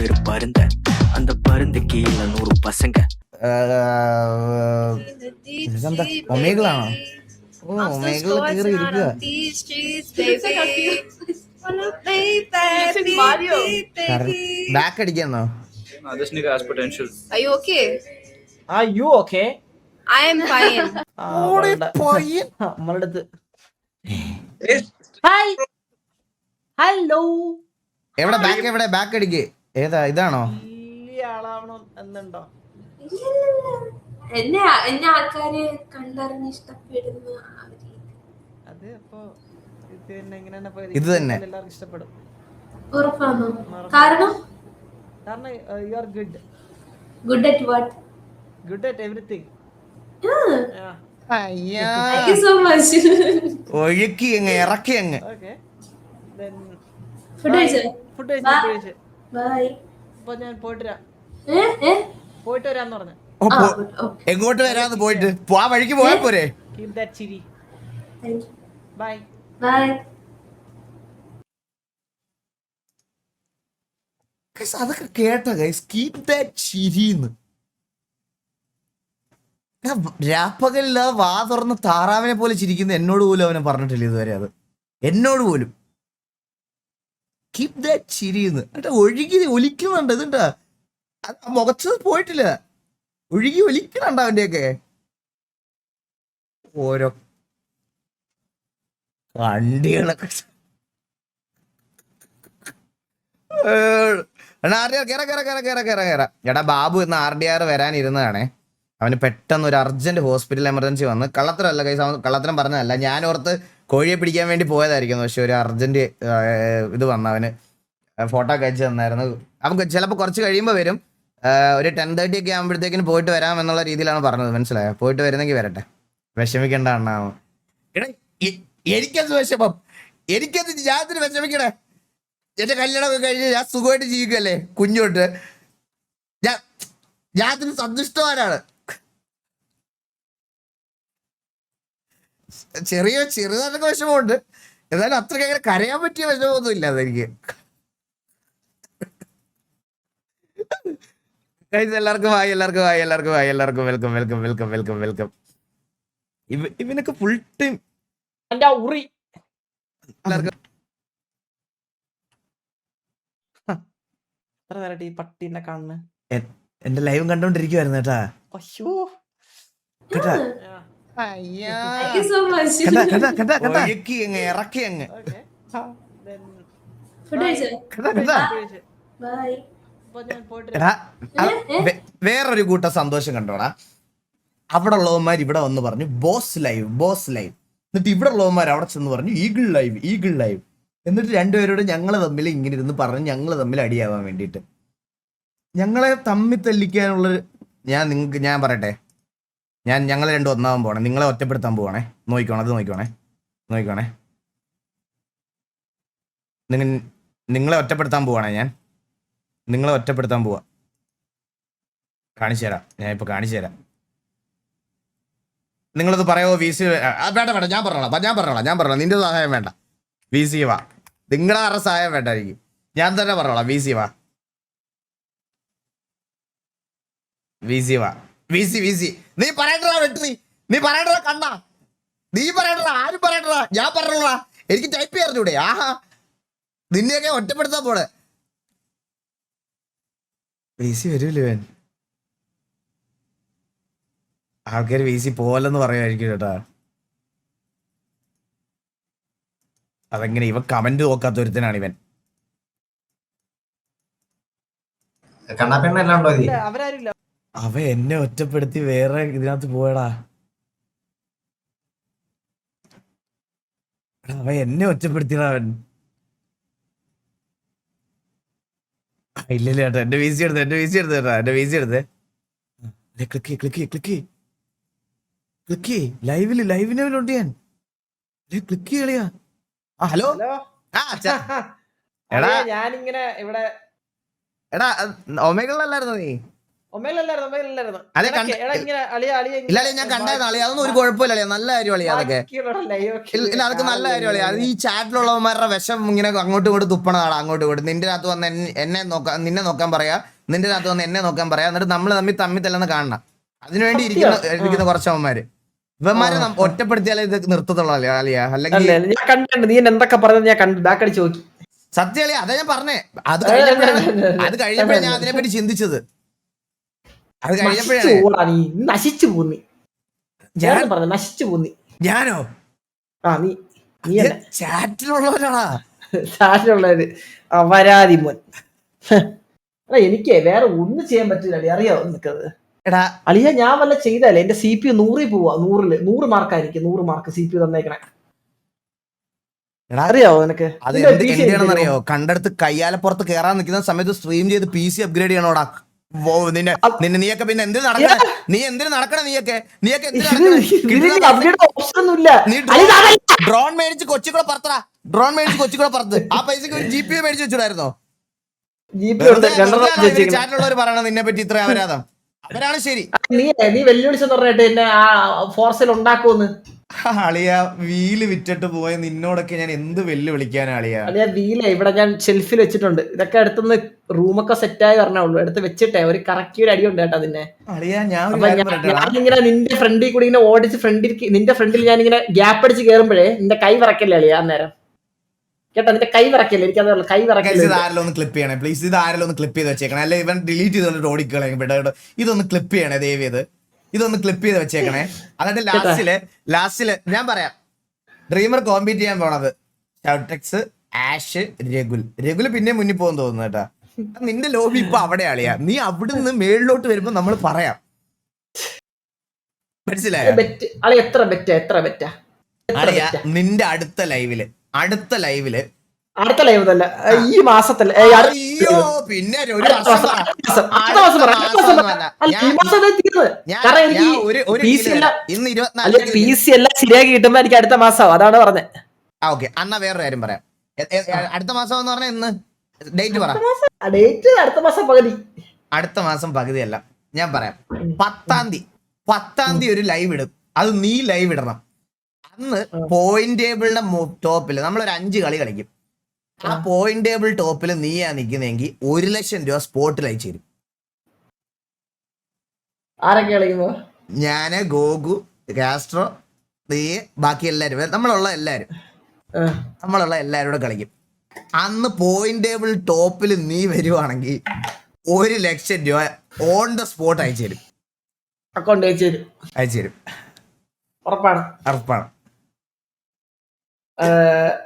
பேரு பருந்த, அந்த பருந்து கீழ 100 பசங்க. ഇതെന്താ ഒമേഗിളാണോ? ഓ ഒമേഗിളിൽ കയറി ഇരിക്കുക. Back അടിക്കാന്നോ? This nigga has potential. Are you okay? Are you okay? I am fine. നമ്മളുടെ അടുത്ത് ഹായ് ഹലോ എവിടെ ബാക്ക്, എവിടെ ബാക്ക് അടിക്ക്? ഏതാ ഇതാണോ? വലിയ ആളാവണം എന്നുണ്ടോ? എന്നെ ആൾക്കാര് കണ്ടറിഞ്ഞ് ഇഷ്ടപ്പെടുന്ന അത് അപ്പൊ ഇത് തന്നെ എങ്ങനെയാണ് ഇത് തന്നെ. എല്ലാവർക്കും ഇഷ്ടപ്പെടും. ഉറപ്പാണോ? കാരണം കാരണം you are good good at what? Good at everything. അയ്യാ താങ്ക് യു സോ മച്ച്. ഒഴുക്കി അങ്ങ് ഇറക്കി അങ്ങ്. ഓക്കെ ദെൻ ഫുഡ് കഴിച്ചോ? ഫുഡ് കഴിച്ചു. ബൈ. അപ്പൊ ഞാൻ പോയിട്ട് വരാം. പോയിട്ട് വരാന്ന് പറഞ്ഞു. ഓ, എങ്ങോട്ട് വരാന്ന് പോയിട്ട് ആ വഴിക്ക് പോയാ പോരെ? കീപ് ദാറ്റ് ചിരി. Bye bye. അതൊക്കെ കേട്ട ഗൈസ്, കീപ് ദാറ്റ് ചിരിന്ന്. രാപ്പകലില്ലാതെ വാ തുറന്ന് താറാവിനെ പോലെ ചിരിക്കുന്ന എന്നോട് പോലും അവനെ പറഞ്ഞിട്ടില്ല ഇതുവരെ. അത് എന്നോട് പോലും കീപ് ദാറ്റ് ചിരിന്ന്. എന്നിട്ട് ഒഴുകി ഒലിക്കുന്നുണ്ട്. ഇതുണ്ടാ മുഖത്ത് പോയിട്ടില്ല, ഒഴുകി ഒലിക്കണുണ്ട് അവന്റെയൊക്കെ. ഓരോ വണ്ടികളൊക്കെ എടാ ബാബു ഇന്ന് RDR വരാനിരുന്നതാണേ. അവന് പെട്ടെന്ന് ഒരു അർജന്റ് ഹോസ്പിറ്റൽ എമർജൻസി വന്ന്. കള്ളത്തരമല്ല കൈസ്, അവൻ കള്ളത്തരം പറഞ്ഞതല്ല. ഞാൻ ഓർത്ത് കോഴിയെ പിടിക്കാൻ വേണ്ടി പോയതായിരിക്കുന്നു. പക്ഷെ ഒരു അർജന്റ് ഇത് വന്നു. അവന് ഫോട്ടോ ഒക്കെ അയച്ചു തന്നായിരുന്നു. അവൻ ചിലപ്പോൾ കുറച്ച് കഴിയുമ്പോൾ വരും. ഒരു 10:30 ഒക്കെ ആകുമ്പോഴത്തേക്കിന് പോയിട്ട് വരാം എന്നുള്ള രീതിയിലാണ് പറഞ്ഞത്. മനസ്സിലായോ? പോയിട്ട് വരുന്നെങ്കിൽ വരട്ടെ, വിഷമിക്കണ്ട അണ്ണാ. എടാ എനിക്കത് വിഷമം, എനിക്കത് ഞാനത്തിന് വിഷമിക്കണേ. എന്റെ കല്യാണമൊക്കെ കഴിഞ്ഞ് ഞാൻ സുഖമായിട്ട് ജീവിക്കല്ലേ കുഞ്ഞോട്ട്. ഞാനതിന് സന്തുഷ്ടവാനാണ്. ചെറുതായിട്ടൊക്കെ വിഷമമുണ്ട്, എന്നാലും അത്രയ്ക്ക് അങ്ങനെ കരയാൻ പറ്റിയ വിഷമമൊന്നും ഇല്ല അതെനിക്ക്. എല്ലാവർക്കും ഹായ്, എല്ലാവർക്കും ഹായ്, എല്ലാവർക്കും ഹായ്, എല്ലാവർക്കും welcome welcome welcome welcome welcome. ഇവനൊക്കെ ഫുൾ ടൈം എന്റെ ഉറി എല്ലാവർക്കും എത്ര നേരമായിട്ട് ഈ പട്ടീനെ കാണുന്നു. എന്റെ ലൈവും കണ്ടോണ്ടിരിക്കുവായിരുന്നു കേട്ടാ. അയ്യോ കേട്ടാ താങ്ക് യു സോ മച്ച്. ഒഴുക്കി അങ്ങ് ഇറക്കി അങ്ങ്. ഓക്കെ ദെൻ ഫുഡ് കഴിച്ചോ? ബൈ. അപ്പൊ ഞാൻ പോയിട്ട് എടാ വേറൊരു കൂട്ടം സന്തോഷം കണ്ടോടാ. അവിടെ ഉള്ളവന്മാർ ഇവിടെ വന്ന് പറഞ്ഞു ബോസ് ലൈവ്, ബോസ് ലൈവ്. എന്നിട്ട് ഇവിടെ ഉള്ളവന്മാർ അവിടെ ചെന്ന് പറഞ്ഞു ഈഗിൾ ലൈവ്, ഈഗിൾ ലൈവ്. എന്നിട്ട് രണ്ടുപേരോട് ഞങ്ങൾ തമ്മിൽ ഇങ്ങനെ ഇരുന്ന് പറഞ്ഞ് ഞങ്ങൾ തമ്മിൽ അടിയാവാൻ വേണ്ടിയിട്ട്, ഞങ്ങളെ തമ്മിൽ തല്ലിക്കാനുള്ള. ഞാൻ പറയട്ടെ, ഞങ്ങൾ രണ്ടും ഒന്നാവാൻ പോകണേ, നിങ്ങളെ ഒറ്റപ്പെടുത്താൻ പോവാണേ. നോക്കിക്കോണേ, അത് നോക്കിക്കോണേ. നിങ്ങളെ ഒറ്റപ്പെടുത്താൻ പോവാണേ. നിങ്ങളെ ഒറ്റപ്പെടുത്താൻ പോവാ. കാണിച്ചു തരാം, ഞാൻ ഇപ്പൊ കാണിച്ചു തരാം. നിങ്ങളത് പറയാവോ? VC വേണ്ട, ഞാൻ പറഞ്ഞോളാം. നിന്റെ സഹായം വേണ്ട. VC വാ, നിങ്ങളെ ആരുടെ സഹായം വേണ്ട എനിക്ക്. ഞാൻ തന്നെ പറഞ്ഞോളാം. VC വാ. നീ പറയണ്ടാ വെട്ടി, നീ പറയണ്ടാ കണ്ണ, നീ പറയണ്ടാ, ആരും പറയണ്ടാ, ഞാൻ പറഞ്ഞോളാ. എനിക്ക് ടൈപ്പ് ചെയ്യാറിഞ്ഞൂടെ? ആഹാ, നിന്നെയൊക്കെ ഒറ്റപ്പെടുത്താൻ പോണേ. VC വരൂല്ലേ? ആൾക്കാർ VC പോലെന്ന് പറയുമായിരിക്കും കേട്ടാ. അതെങ്ങനെ ഇവൻ കമന്റ് നോക്കാത്ത ഒരുത്തനാണ് ഇവൻ. അവരാരില്ല. അവ എന്നെ ഒറ്റപ്പെടുത്തി വേറെ ഇതിനകത്ത് പോയടാ. അവ എന്നെ ഒറ്റപ്പെടുത്തിയടാ അവൻ. ഇല്ല ചേട്ടാ, എന്റെ VC എടുത്ത് കേട്ടാ, എന്റെ VC എടുത്ത്. ക്ലിക്ക് ലൈവിനുണ്ട് ഞാൻ. ക്ലിക്ക് കളിയാ. ഹലോ എടാ, ഞാനിങ്ങനെ ഇവിടെ എടാ ഒമേഗിളല്ലായിരുന്നോ നീ? ഒമേലല്ലായിരുന്നു അതെ, എടാ ഇങ്ങനെ അളിയ ഇല്ല ഞാൻ കണ്ടായിരുന്നു അളിയ, അതൊന്നും ഒരു കുഴപ്പമില്ല അളിയ, നല്ല കാര്യം അളിയ അതൊക്കെ. ഇല്ല അതൊക്കെ നല്ല കാര്യം അളിയ. അത് ഈ ചാറ്റിലുള്ളവന്മാരുടെ വിഷം ഇങ്ങനെ അങ്ങോട്ടും ഇങ്ങോട്ട് തുപ്പണതാണ്. അങ്ങോട്ടും ഇങ്ങോട്ട് നിന്റെ അകത്ത് വന്ന് നിന്നെ നോക്കാൻ പറയാ, നിന്റെ അകത്ത് വന്ന് എന്നെ നോക്കാൻ പറയാ, എന്നിട്ട് നമ്മൾ തമ്മിൽ തല്ലെന്ന് കാണണം. അതിനുവേണ്ടി ഇരിക്കുന്ന കുറച്ചവന്മാര്, ഇവന്മാരെ ഒറ്റപ്പെടുത്തിയാലേ ഇത് നിർത്തത്തുള്ളൂ അളിയ. അല്ലെങ്കിൽ ഞാൻ കണ്ടിട്ടുണ്ട് നീ എന്തൊക്കെ പറഞ്ഞത് ഞാൻ കണ്ടു, ബാക്കടിച്ച് നോക്കി. സത്യം അളിയ, അതാ ഞാൻ പറഞ്ഞേ. അത് കഴിഞ്ഞപ്പോഴാണ് ഞാൻ അതിനെപ്പറ്റി ചിന്തിച്ചത്. അത് കഴിഞ്ഞപ്പോഴാണ് നീ നശിച്ചു പോന്നി. ഞാൻ പറഞ്ഞു നശിച്ചു പോന്നി. ഞാനോ? ആ നീ ചാറ്റിലുള്ളവരാണാ, ചാറ്റിലുള്ളവര് വരാതി മോൻ. എനിക്ക് വേറെ ഒന്നും ചെയ്യാൻ പറ്റില്ല അളി, അറിയാവോ നിനക്കത്? എടാ അളിയ ഞാൻ വല്ല ചെയ്താലേ എന്റെ CPU 100 പോവാ. 100 മാർക്കായിരിക്കും, 100 മാർക്ക് CPU തന്നേക്കണേ. അറിയാവോ നിനക്ക്? അത് എന്തിനാണെന്നറിയോ? കണ്ടെടുത്ത് കയ്യാലപ്പുറത്ത് കേറാൻ നിൽക്കുന്ന സമയത്ത് സ്ട്രീം ചെയ്ത് PC അപ്ഗ്രേഡ് ചെയ്യണോടാ. നീയൊക്കെ പിന്നെ എന്തിനു നടക്കണേ? നീ എന്തിനു നടക്കണേ? നീയൊക്കെ ഡ്രോൺ മേടിച്ച് കൊച്ചിക്കൂടെ പറത്തടാ, ഡ്രോൺ മേടിച്ച് കൊച്ചിക്കൂടെ പറത്ത്. ആ പൈസക്ക് ഒരു GPU മേടിച്ച് വെച്ചിടായിരുന്നോ? ചാറ്റിലുള്ളവർ പറയണത് നിന്നെ പറ്റി ഇത്ര അപരാധം. അവരാണ് ശരി. നീ വെല്ലുവിളിച്ചെന്ന് പറഞ്ഞിട്ട് എന്നെ ആ ഫോർസിൽ ഉണ്ടാക്കുമെന്ന്. അളിയ വീല് വിറ്റിട്ട് പോയ നിന്നോടൊക്കെ ഞാൻ എന്ത് വെല്ലുവിളിക്കാനാ അളിയ? അളിയ വീല ഇവിടെ ഞാൻ ഷെൽഫിൽ വെച്ചിട്ടുണ്ട്. ഇതൊക്കെ അടുത്തുനിന്ന് റൂമൊക്കെ സെറ്റായി പറഞ്ഞുള്ളൂ, എടുത്ത് വെച്ചിട്ടേ ഒരു കറക്റ്റ് ഒരു അടി ഉണ്ട് കേട്ടോ നിന്നെ. ഞാനിങ്ങനെ നിന്റെ ഫ്രണ്ടിൽ കൂടി ഇങ്ങനെ ഓടിച്ച് നിന്റെ ഫ്രണ്ടിൽ ഞാൻ ഇങ്ങനെ ഗ്യാപ്പ് അടിച്ച് കയറുമ്പോഴേ നിന്റെ കൈ വിറക്കല്ലേ അളിയ അന്നേരം കേട്ടോ? നിന്റെ കൈ വിറക്കല്ലേ? എനിക്കത് കൈ വിറക്കല്ലേ. ഇത് ആരെല്ലാം ഒന്ന് ക്ലിപ്പ് ചെയ്യണേ പ്ലീസ്, ഇത് ആരെല്ലാം ഒന്ന് ക്ലിപ്പ് ചെയ്ത് വെച്ചേക്കണേ, അല്ലെ ഇവൻ ഡിലീറ്റ് ചെയ്തോണ്ട് ഓടിക്കളയും. ഇതൊന്ന് ക്ലിപ്പ് ചെയ്യണേ ദയവ്, ഇതൊന്ന് ക്ലിപ്പ് ചെയ്ത് വെച്ചേക്കണേ. എന്നിട്ട് ലാസ്റ്റില് ഞാൻ പറയാം, ഡ്രീമർ കോമ്പീറ്റ് ചെയ്യാൻ പോണത് ഷൗട്ടെക്സ്, ആഷ്, രഘുല് പിന്നെ മുന്നിൽ പോകുന്ന തോന്നുന്നു കേട്ടാ. നിന്റെ ലോബി ഇപ്പൊ അവിടെ ആളിയാ. നീ അവിടുന്ന് മേളിലോട്ട് വരുമ്പോ നമ്മൾ പറയാം, മനസ്സിലായോ? അളിയാ നിന്റെ അടുത്ത ലൈവില് തന്നെ ഈ മാസത്തില് പിന്നെ PC എല്ലാം ശരിയാക്കി കിട്ടുമ്പോ എനിക്ക് അടുത്ത മാസം, അതാണ് പറഞ്ഞത്. ഓക്കെ, എന്നാ വേറൊരു കാര്യം പറയാം. അടുത്ത മാസം എന്ന് പറഞ്ഞാൽ ഇന്ന് ഡേറ്റ് പറ. ഡേറ്റ് അടുത്ത മാസം പകുതിയല്ല, ഞാൻ പറയാം 10ാം തീയതി ഒരു ലൈവ് ഇടും. അത് നീ ലൈവ് ഇടണം. അന്ന് പോയിന്റ് ടേബിളിന്റെ ടോപ്പിൽ നമ്മളൊരു 5 കളി കളിക്കും. ആ പോയിന്റ് ടേബിൾ ടോപ്പിൽ നീയാ നിൽക്കുന്നെങ്കിൽ 1 ലക്ഷം രൂപ സ്പോട്ടിൽ അയച്ചു തരും. ആരൊക്കെ കളിക്കുമ്പോ? ഞാന്, ഗോഗു, കാസ്ട്രോ, നീ, ബാക്കി എല്ലാരും, നമ്മളുള്ള എല്ലാരും കൂടെ കളിക്കും. അന്ന് പോയിന്റ് ടേബിൾ ടോപ്പിൽ നീ വരുവാണെങ്കിൽ 1 ലക്ഷം രൂപ ഓൺ ദ സ്പോട്ട് അയച്ചു തരും. അക്കൗണ്ട് അയച്ചു തരും. ഉറപ്പാണ്.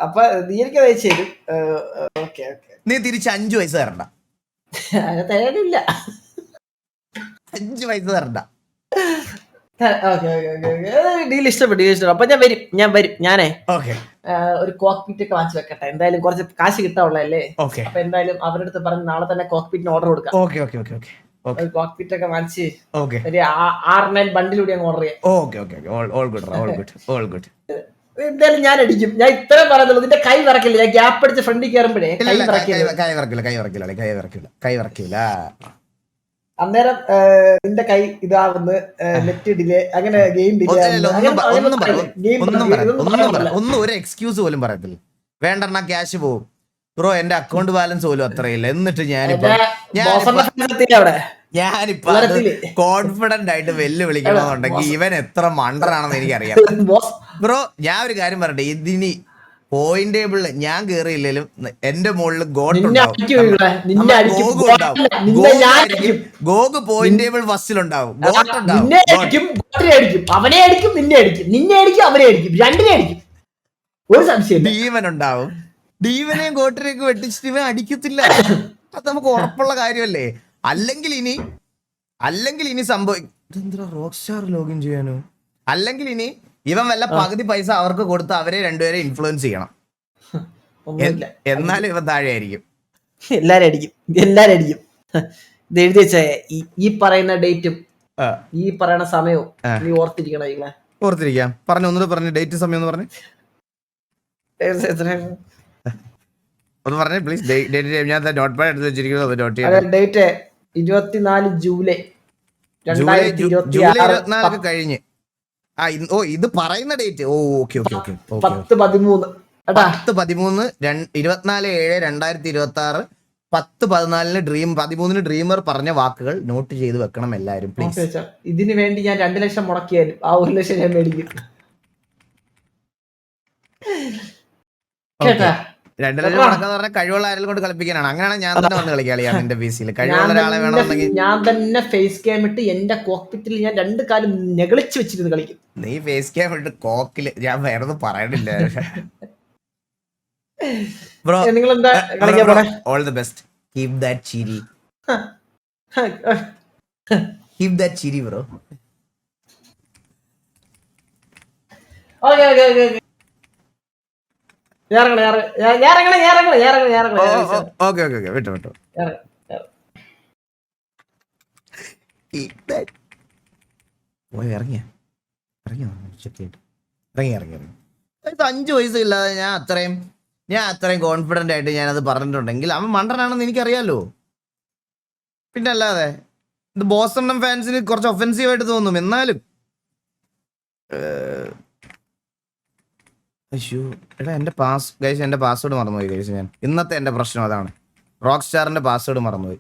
അപ്പൊ നീ എനിക്ക് അയച്ചു തരും. നീ തിരിച്ച് 5 പൈസ തരണ്ട. തരാനില്ല. 5 പൈസ തരണ്ട. ഡീൽ ഇഷ്ടപ്പെട്ടു. അപ്പൊ ഞാൻ വരും. ഞാനേ ഒരു കോക്പിറ്റ് ഒക്കെ വാങ്ങിച്ചു വെക്കട്ടെ. എന്തായാലും കുറച്ച് കാശ് കിട്ടാനുള്ളതല്ലേ. അപ്പൊ എന്തായാലും അവരുടെ അടുത്ത് പറഞ്ഞ് നാളെ തന്നെ കോക്പിറ്റിന് ഓർഡർ കൊടുക്കാം. കോക്പിറ്റ് ഒക്കെ വാങ്ങിച്ച് ഒരു 6-9 ബണ്ടിലൂടെ അങ്ങ് ഓർഡർ ചെയ്യാം. എന്തായാലും ഞാൻ അടിക്കും. ഞാൻ ഇത്ര പറയുന്നുള്ളൂ. നിന്റെ കൈ വിറക്കില്ല. ഞാൻ ഗ്യാപ്പ് അടിച്ച് ഫ്രണ്ടിൽ കയറുമ്പോഴേ കൈ വിറക്കില്ല. അന്നേരം നിന്റെ കൈ ഇതാവുന്നു, നെറ്റ് ഡിലേ, അങ്ങനെ ഗെയിം ഡിലേ. ഒന്നും ഒരു എക്സ്ക്യൂസ് പോലും പറയത്തില്ല. വേണ്ട ക്യാഷ് പോവും ബ്രോ, എന്റെ അക്കൗണ്ട് ബാലൻസ് പോലും അത്രയില്ല. എന്നിട്ട് ഞാനിപ്പോ കോൺഫിഡന്റ് ആയിട്ട് വെല്ലുവിളിക്കണമെന്നുണ്ടെങ്കിൽ ഇവൻ എത്ര മണ്ടറാണെന്ന് എനിക്കറിയാം ബ്രോ. ഞാൻ ഒരു കാര്യം പറയട്ടെ, ഇതിനി പോയിന്റ് ടേബിളില് ഞാൻ കേറിയില്ലേലും എന്റെ മുകളിൽ ഗോഗ് പോയിന്റ് ടേബിൾ ഫസ്റ്റിലുണ്ടാവും. അവനെ അടിക്കും, നിന്നെ അടിക്കും, നിന്നെ അടിക്കും, അവനെ അടിക്കും, രണ്ടിനെ അടിക്കും. ഒരു സംശയം ഡീവൻ ഉണ്ടാവും. ഡീവനെയും ഗോട്ടിനെയൊക്കെ വെട്ടിച്ചിട്ട് ഇവൻ അടിക്കത്തില്ല. അത് നമുക്ക് ഉറപ്പുള്ള കാര്യമല്ലേ. അല്ലെങ്കിൽ ഇനി സംഭവിക്കും റോക്ക് സ്റ്റാർ ലോഗിൻ ചെയ്യാനോ, അല്ലെങ്കിൽ ഇനി ഇവൻ വല്ല പകുതി പൈസ അവർക്ക് കൊടുത്ത് അവരെ രണ്ടുപേരെ ഇൻഫ്ലുവൻസ് ചെയ്യണം. എന്നാലും ഇവൻ താഴെ ആയിരിക്കും. എല്ലാരും അടിക്കും. ഇത് എഴുതി വെച്ച ഈ പറയുന്ന ഡേറ്റും ഈ പറയുന്ന സമയവും നീ ഓർത്തിരിക്കാം. പറഞ്ഞു ഒന്നുകൂടെ പറഞ്ഞു, ഡേറ്റ് സമയം ഒന്ന് പറഞ്ഞു പ്ലീസ്. ഞാൻ നോട്ട് പാഡ് എടുത്ത് വെച്ചിരിക്കുന്നത്. ഡേറ്റ് 24 ജൂലൈ ജൂലൈ 2026 24 കഴിഞ്ഞ് ഇത് പറയുന്ന ഡേറ്റ് ഓക്കെ 10-13 എടാ 10-13-24/7/2026 10-14 13 ഡ്രീമർ പറഞ്ഞ വാക്കുകൾ നോട്ട് ചെയ്ത് വെക്കണം എല്ലാരും പ്ലീസ്. ഇതിന് വേണ്ടി ഞാൻ 2 ലക്ഷം മുടക്കിയാലും ആ 1 ലക്ഷം ഞാൻ മേടിക്കും കേട്ടാ. 2 ലക്ഷം മുടക്കാന്ന് പറഞ്ഞാൽ കഴിവുള്ള ആരെങ്കിലും കൊണ്ട് കളിപ്പിക്കാനാണ്. അങ്ങനെയാണ് ഞാൻ തന്നെ വന്ന് കളിക്കാളിയാണ് എന്റെ PC-യിൽ. കഴിവുള്ള ഒരാളെ വേണമെന്നുണ്ടെങ്കിൽ ഞാൻ തന്നെ ഫേസ് ക്യാം ഇട്ട് എന്റെ കോക്പിറ്റിൽ ഞാൻ 2 കാലും നെകളിച്ച് വെച്ചിരുന്ന് കളിക്കും. നീ ഫേസ് ക്യാം ഇട്ട് കോക്കില് ഞാൻ വേറെ പറയണില്ല ബ്രോ. നിങ്ങൾ എന്താ കളിക്കാൻ പോണേ? All the best. Keep that ചിരി. കീപ് ദാറ്റ് ചിരി ബ്രോ. ഓക്കേ വിട്ടോ. ഇറങ്ങി 5 വയസ്സില്ലാതെ ഞാൻ അത്രയും കോൺഫിഡന്റ് ആയിട്ട് ഞാനത് പറഞ്ഞിട്ടുണ്ടെങ്കിൽ അവൻ മണ്ടനാണെന്ന് എനിക്കറിയാലോ. പിന്നെ അല്ലാതെ ഇത് ബോസ്റ്റൺ ഫാൻസിന് കുറച്ച് ഒഫെൻസീവ് ആയിട്ട് തോന്നും. എന്നാലും അയ്യോ എടാ എന്റെ പാസ്വേഡ് മറന്നുപോയി ഗൈസ്. ഞാൻ ഇന്നത്തെ എന്റെ പ്രശ്നം അതാണ്. റോക്ക് സ്റ്റാറിന്റെ പാസ്വേഡ് മറന്നുപോയി.